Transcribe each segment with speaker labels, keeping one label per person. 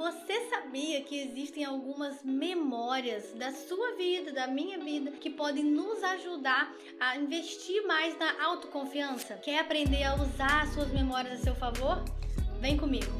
Speaker 1: Você sabia que existem algumas memórias da sua vida, da minha vida, que podem nos ajudar a investir mais na autoconfiança? Quer aprender a usar as suas memórias a seu favor? Vem comigo!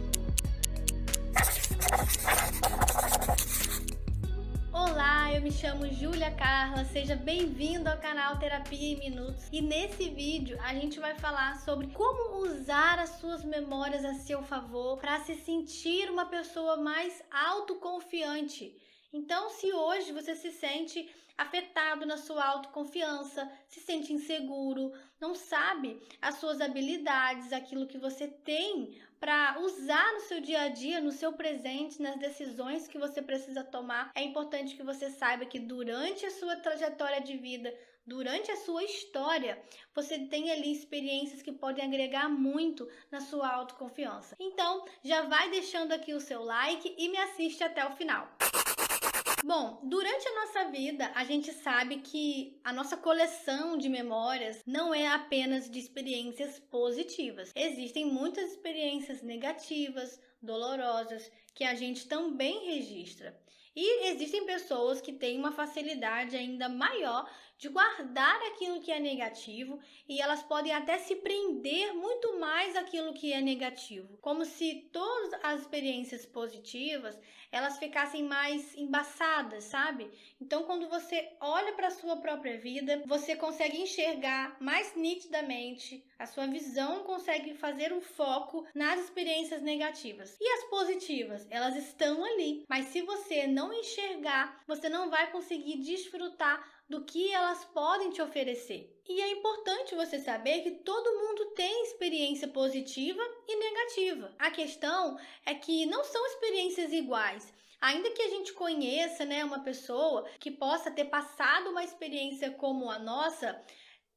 Speaker 1: Olá, eu me chamo Júlia Carla, seja bem-vindo ao canal Terapia em Minutos. E nesse vídeo a gente vai falar sobre como usar as suas memórias a seu favor para se sentir uma pessoa mais autoconfiante. Então, se hoje você se sente afetado na sua autoconfiança, se sente inseguro, não sabe as suas habilidades, aquilo que você tem para usar no seu dia a dia, no seu presente, nas decisões que você precisa tomar, é importante que você saiba que durante a sua trajetória de vida, durante a sua história, você tem ali experiências que podem agregar muito na sua autoconfiança. Então, já vai deixando aqui o seu like e me assiste até o final. Bom, durante a nossa vida, a gente sabe que a nossa coleção de memórias não é apenas de experiências positivas. Existem muitas experiências negativas, dolorosas, que a gente também registra. E existem pessoas que têm uma facilidade ainda maior de guardar aquilo que é negativo e elas podem até se prender muito mais àquilo que é negativo, como se todas as experiências positivas elas ficassem mais embaçadas, sabe? Então, quando você olha para a sua própria vida, você consegue enxergar mais nitidamente, a sua visão consegue fazer um foco nas experiências negativas. E as positivas, elas estão ali, mas se você não enxergar, você não vai conseguir desfrutar do que elas podem te oferecer. E é importante você saber que todo mundo tem experiência positiva e negativa. A questão é que não são experiências iguais. Ainda que a gente conheça, uma pessoa que possa ter passado uma experiência como a nossa,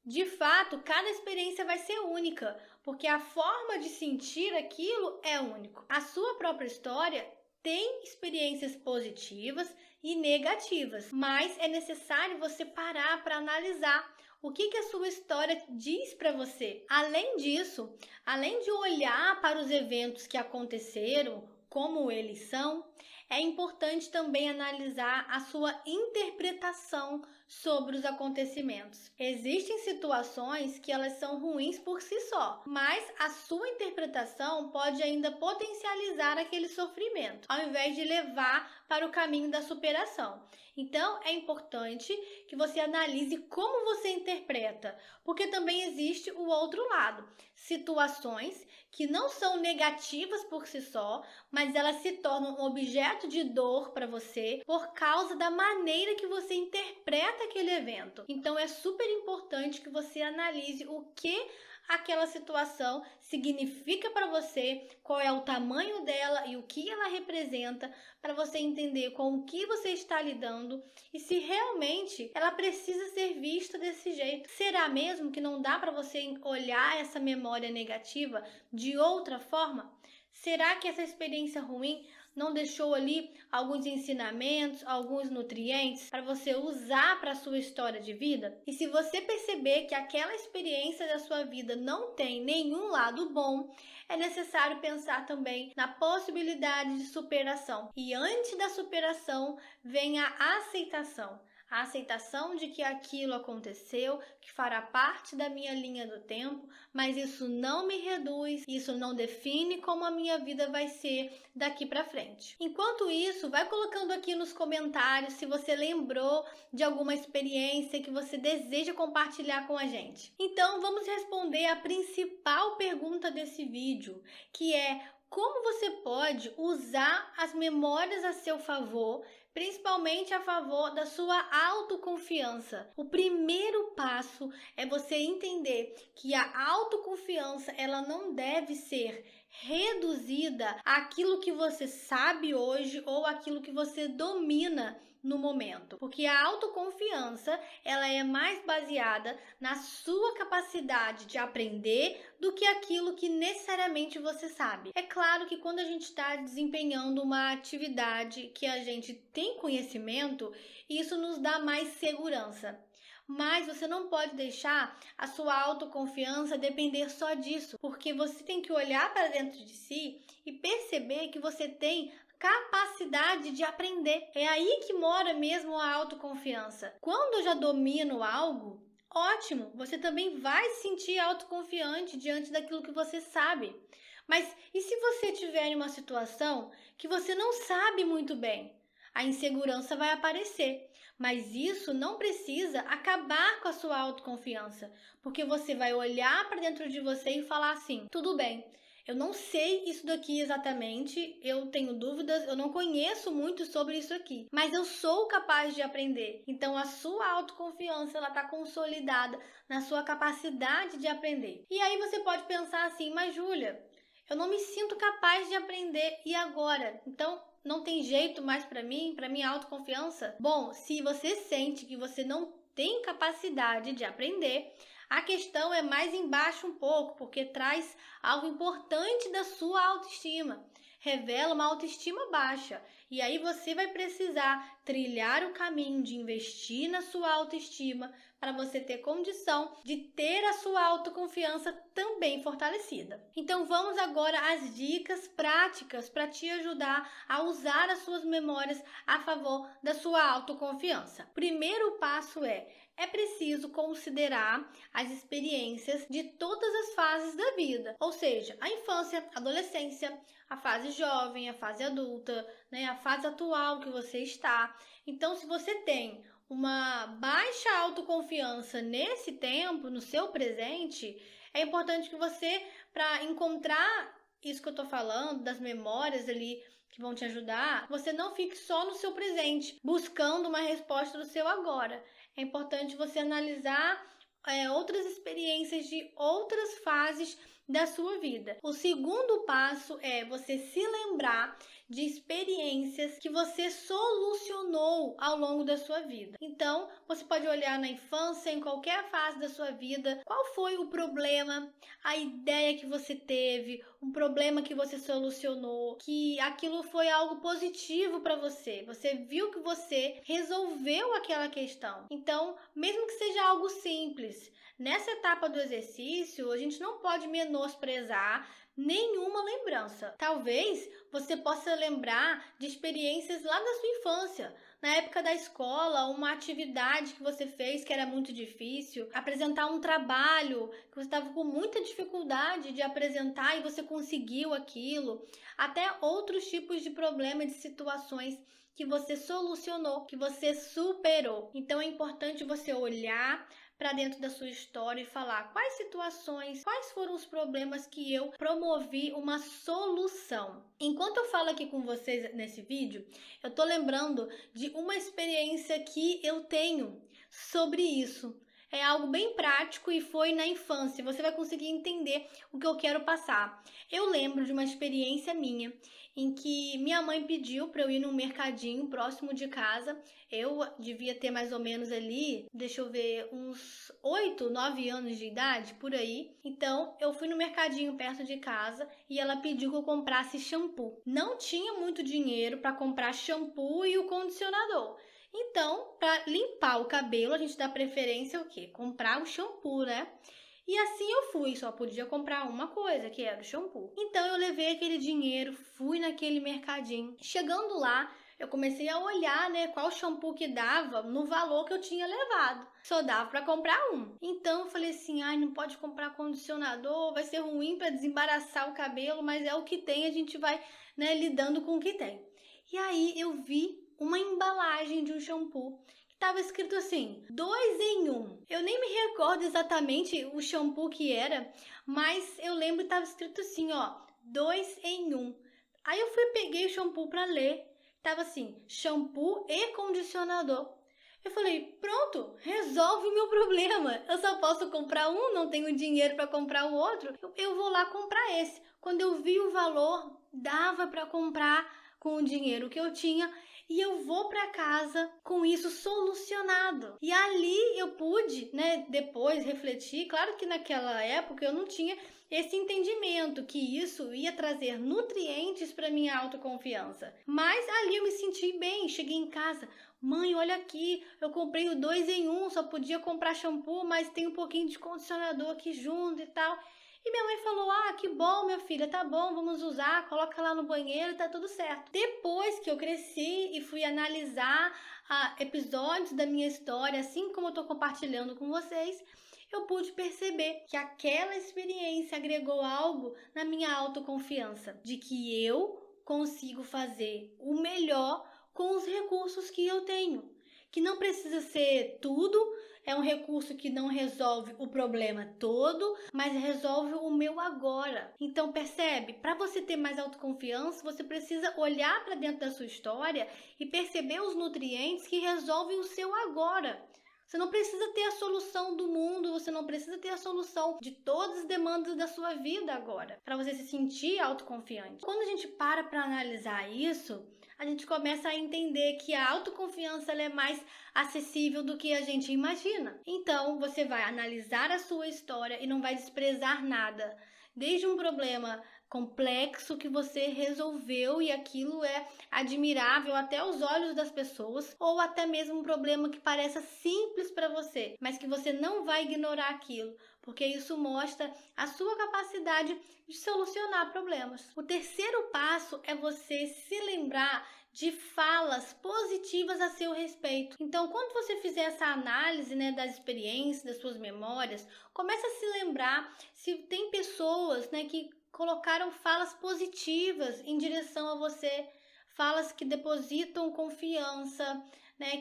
Speaker 1: de fato, cada experiência vai ser única, porque a forma de sentir aquilo é único. A sua própria história tem experiências positivas e negativas, mas é necessário você parar para analisar o que a sua história diz para você. Além disso, além de olhar para os eventos que aconteceram, como eles são, é importante também analisar a sua interpretação sobre os acontecimentos. Existem situações que elas são ruins por si só, mas a sua interpretação pode ainda potencializar aquele sofrimento, ao invés de levar para o caminho da superação. Então, é importante que você analise como você interpreta, porque também existe o outro lado. Situações que não são negativas por si só, mas elas se tornam um objeto de dor para você por causa da maneira que você interpreta aquele evento. Então, é super importante que você analise o que aquela situação significa para você, qual é o tamanho dela e o que ela representa, para você entender com o que você está lidando e se realmente ela precisa ser vista desse jeito. Será mesmo que não dá para você olhar essa memória negativa de outra forma? Será que essa experiência ruim não deixou ali alguns ensinamentos, alguns nutrientes para você usar para a sua história de vida? E se você perceber que aquela experiência da sua vida não tem nenhum lado bom, é necessário pensar também na possibilidade de superação. E antes da superação vem a aceitação. A aceitação de que aquilo aconteceu, que fará parte da minha linha do tempo, mas isso não me reduz, isso não define como a minha vida vai ser daqui para frente. Enquanto isso, vai colocando aqui nos comentários se você lembrou de alguma experiência que você deseja compartilhar com a gente. Então, vamos responder a principal pergunta desse vídeo, que é: como você pode usar as memórias a seu favor, principalmente a favor da sua autoconfiança? O primeiro passo é você entender que a autoconfiança ela não deve ser reduzida àquilo que você sabe hoje ou àquilo que você domina no momento, porque a autoconfiança ela é mais baseada na sua capacidade de aprender do que aquilo que necessariamente você sabe. É claro que quando a gente está desempenhando uma atividade que a gente tem conhecimento, isso nos dá mais segurança. Mas você não pode deixar a sua autoconfiança depender só disso, porque você tem que olhar para dentro de si e perceber que você tem capacidade de aprender. É aí que mora mesmo a autoconfiança. Quando eu já domino algo, ótimo, você também vai se sentir autoconfiante diante daquilo que você sabe. Mas e se você estiver em uma situação que você não sabe muito bem? A insegurança vai aparecer. Mas isso não precisa acabar com a sua autoconfiança, porque você vai olhar para dentro de você e falar assim: tudo bem, eu não sei isso daqui exatamente, eu tenho dúvidas, eu não conheço muito sobre isso aqui, mas eu sou capaz de aprender. Então a sua autoconfiança ela está consolidada na sua capacidade de aprender. E aí você pode pensar assim: mas Júlia, eu não me sinto capaz de aprender, e agora? Então não tem jeito mais para minha autoconfiança? Bom, se você sente que você não tem capacidade de aprender, a questão é mais embaixo um pouco, porque traz algo importante da sua autoestima. Revela uma autoestima baixa. E aí você vai precisar trilhar o caminho de investir na sua autoestima para você ter condição de ter a sua autoconfiança também fortalecida. Então vamos agora às dicas práticas para te ajudar a usar as suas memórias a favor da sua autoconfiança. Primeiro passo é preciso considerar as experiências de todas as fases da vida, ou seja, a infância, a adolescência, a fase jovem, a fase adulta, né, a fase atual que você está. Então, se você tem uma baixa autoconfiança nesse tempo, no seu presente, é importante que você, para encontrar isso que eu estou falando, das memórias ali que vão te ajudar, você não fique só no seu presente, buscando uma resposta do seu agora. É importante você analisar outras experiências de outras fases da sua vida. O segundo passo é você se lembrar de experiências que você solucionou ao longo da sua vida. Então, você pode olhar na infância, em qualquer fase da sua vida, qual foi o problema, a ideia que você teve, um problema que você solucionou, que aquilo foi algo positivo para você. Você viu que você resolveu aquela questão. Então, mesmo que seja algo simples, nessa etapa do exercício, a gente não pode menosprezar nenhuma lembrança. Talvez você possa lembrar de experiências lá da sua infância, na época da escola, uma atividade que você fez que era muito difícil, apresentar um trabalho que você estava com muita dificuldade de apresentar e você conseguiu aquilo, até outros tipos de problemas, de situações que você solucionou, que você superou. Então é importante você olhar para dentro da sua história e falar quais situações, quais foram os problemas que eu promovi uma solução. Enquanto eu falo aqui com vocês nesse vídeo, eu tô lembrando de uma experiência que eu tenho sobre isso. É algo bem prático e foi na infância. Você vai conseguir entender o que eu quero passar. Eu lembro de uma experiência minha em que minha mãe pediu para eu ir num mercadinho próximo de casa. Eu devia ter mais ou menos ali, deixa eu ver, uns 8, 9 anos de idade, por aí. Então, eu fui no mercadinho perto de casa e ela pediu que eu comprasse shampoo. Não tinha muito dinheiro para comprar shampoo e o condicionador. Então, para limpar o cabelo, a gente dá preferência ao quê? Comprar o shampoo, né? E assim eu fui, só podia comprar uma coisa, que era o shampoo. Então eu levei aquele dinheiro, fui naquele mercadinho. Chegando lá, eu comecei a olhar, né, qual shampoo que dava no valor que eu tinha levado. Só dava para comprar um. Então eu falei assim, ai, não pode comprar condicionador, vai ser ruim para desembaraçar o cabelo, mas é o que tem, a gente vai, né, lidando com o que tem. E aí eu vi uma embalagem de um shampoo. Tava escrito assim, 2 em 1. Eu nem me recordo exatamente o shampoo que era, mas eu lembro que tava escrito assim, ó, 2 em 1. Aí eu peguei o shampoo para ler. Tava assim, shampoo e condicionador. Eu falei, pronto, resolve o meu problema. Eu só posso comprar um, não tenho dinheiro para comprar o outro. Eu vou lá comprar esse. Quando eu vi o valor, dava para comprar com o dinheiro que eu tinha. E eu vou para casa com isso solucionado. E ali eu pude, né, depois refletir. Claro que naquela época eu não tinha esse entendimento que isso ia trazer nutrientes para minha autoconfiança. Mas ali eu me senti bem. Cheguei em casa, mãe, olha aqui, eu comprei o 2 em 1, só podia comprar shampoo, mas tem um pouquinho de condicionador aqui junto e tal. E minha mãe falou: ah, que bom, minha filha, tá bom, vamos usar, coloca lá no banheiro e tá tudo certo. Depois que eu cresci e fui analisar episódios da minha história, assim como eu tô compartilhando com vocês, eu pude perceber que aquela experiência agregou algo na minha autoconfiança, de que eu consigo fazer o melhor com os recursos que eu tenho, que não precisa ser tudo, é um recurso que não resolve o problema todo, mas resolve o meu agora. Então percebe, para você ter mais autoconfiança, você precisa olhar para dentro da sua história e perceber os nutrientes que resolvem o seu agora. Você não precisa ter a solução do mundo, você não precisa ter a solução de todas as demandas da sua vida agora, para você se sentir autoconfiante. Quando a gente para analisar isso, a gente começa a entender que a autoconfiança ela é mais acessível do que a gente imagina. Então, você vai analisar a sua história e não vai desprezar nada. Desde um problema complexo que você resolveu e aquilo é admirável até aos olhos das pessoas, ou até mesmo um problema que pareça simples para você, mas que você não vai ignorar aquilo, porque isso mostra a sua capacidade de solucionar problemas. O terceiro passo é você se lembrar de falas positivas a seu respeito. Então, quando você fizer essa análise, das experiências, das suas memórias, comece a se lembrar se tem pessoas, que colocaram falas positivas em direção a você, falas que depositam confiança,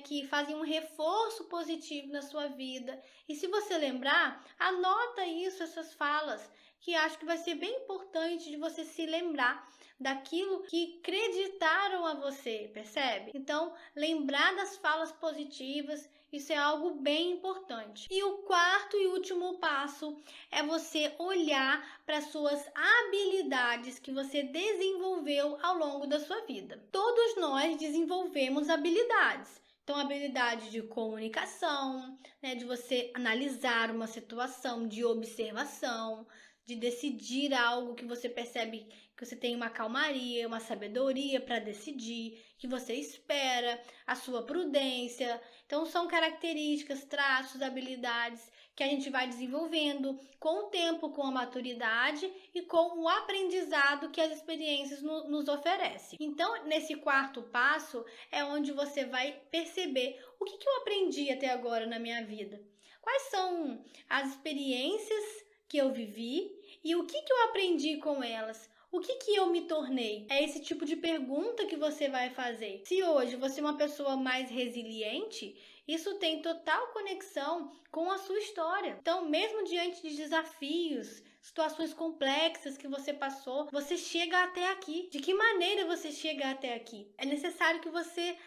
Speaker 1: que fazem um reforço positivo na sua vida. E se você lembrar, anota isso, essas falas, que acho que vai ser bem importante de você se lembrar daquilo que acreditaram a você, percebe? Então, lembrar das falas positivas, isso é algo bem importante. E o quarto e último passo é você olhar para suas habilidades que você desenvolveu ao longo da sua vida. Todos nós desenvolvemos habilidades. Então, habilidade de comunicação, de você analisar uma situação, de observação, de decidir algo que você percebe que você tem uma calmaria, uma sabedoria para decidir, que você espera, a sua prudência. Então, são características, traços, habilidades que a gente vai desenvolvendo com o tempo, com a maturidade e com o aprendizado que as experiências nos oferecem. Então, nesse quarto passo é onde você vai perceber o que eu aprendi até agora na minha vida. Quais são as experiências que eu vivi e o que eu aprendi com elas? O que eu me tornei? É esse tipo de pergunta que você vai fazer. Se hoje você é uma pessoa mais resiliente, isso tem total conexão com a sua história. Então, mesmo diante de desafios, situações complexas que você passou, você chega até aqui. De que maneira você chega até aqui? É necessário que você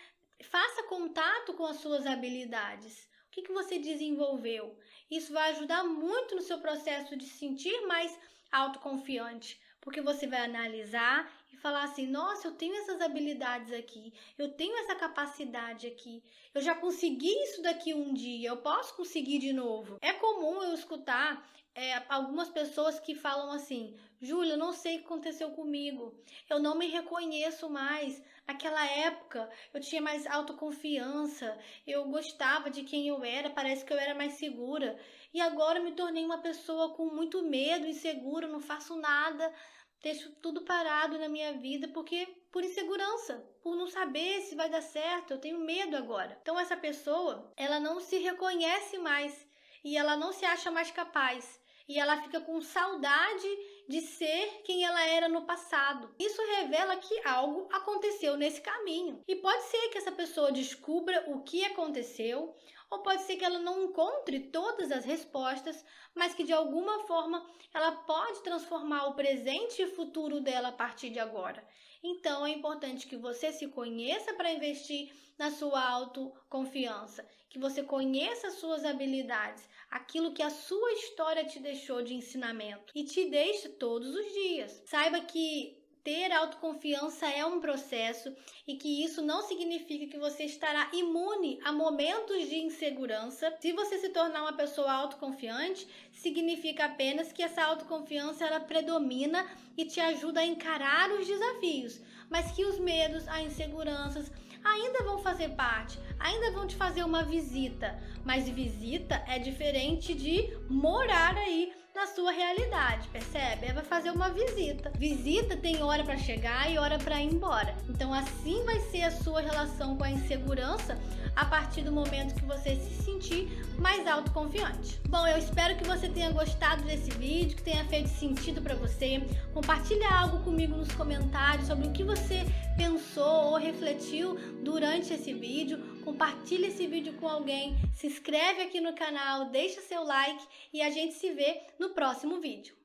Speaker 1: faça contato com as suas habilidades. O que você desenvolveu? Isso vai ajudar muito no seu processo de se sentir mais autoconfiante, porque você vai analisar e falar assim: nossa, eu tenho essas habilidades aqui, eu tenho essa capacidade aqui, eu já consegui isso daqui um dia, eu posso conseguir de novo. É comum eu escutar algumas pessoas que falam assim: Júlia, eu não sei o que aconteceu comigo, eu não me reconheço mais. Naquela época eu tinha mais autoconfiança, eu gostava de quem eu era, parece que eu era mais segura. E agora eu me tornei uma pessoa com muito medo, insegura, não faço nada, deixo tudo parado na minha vida por insegurança, por não saber se vai dar certo, eu tenho medo agora. Então essa pessoa, ela não se reconhece mais e ela não se acha mais capaz. E ela fica com saudade de ser quem ela era no passado. Isso revela que algo aconteceu nesse caminho. E pode ser que essa pessoa descubra o que aconteceu, ou pode ser que ela não encontre todas as respostas, mas que de alguma forma ela pode transformar o presente e futuro dela a partir de agora. Então é importante que você se conheça para investir na sua autoconfiança, que você conheça as suas habilidades, aquilo que a sua história te deixou de ensinamento e te deixe todos os dias. Saiba que ter autoconfiança é um processo e que isso não significa que você estará imune a momentos de insegurança. Se você se tornar uma pessoa autoconfiante, significa apenas que essa autoconfiança ela predomina e te ajuda a encarar os desafios, mas que os medos, as inseguranças ainda vão fazer parte, ainda vão te fazer uma visita, mas visita é diferente de morar aí na sua realidade, percebe? Vai fazer uma visita. Visita tem hora para chegar e hora para ir embora. Então assim vai ser a sua relação com a insegurança a partir do momento que você se sentir mais autoconfiante. Bom, eu espero que você tenha gostado desse vídeo, que tenha feito sentido para você. Compartilha algo comigo nos comentários sobre o que você pensou ou refletiu durante esse vídeo. Compartilha esse vídeo com alguém, se inscreve aqui no canal, deixa seu like e a gente se vê no próximo vídeo.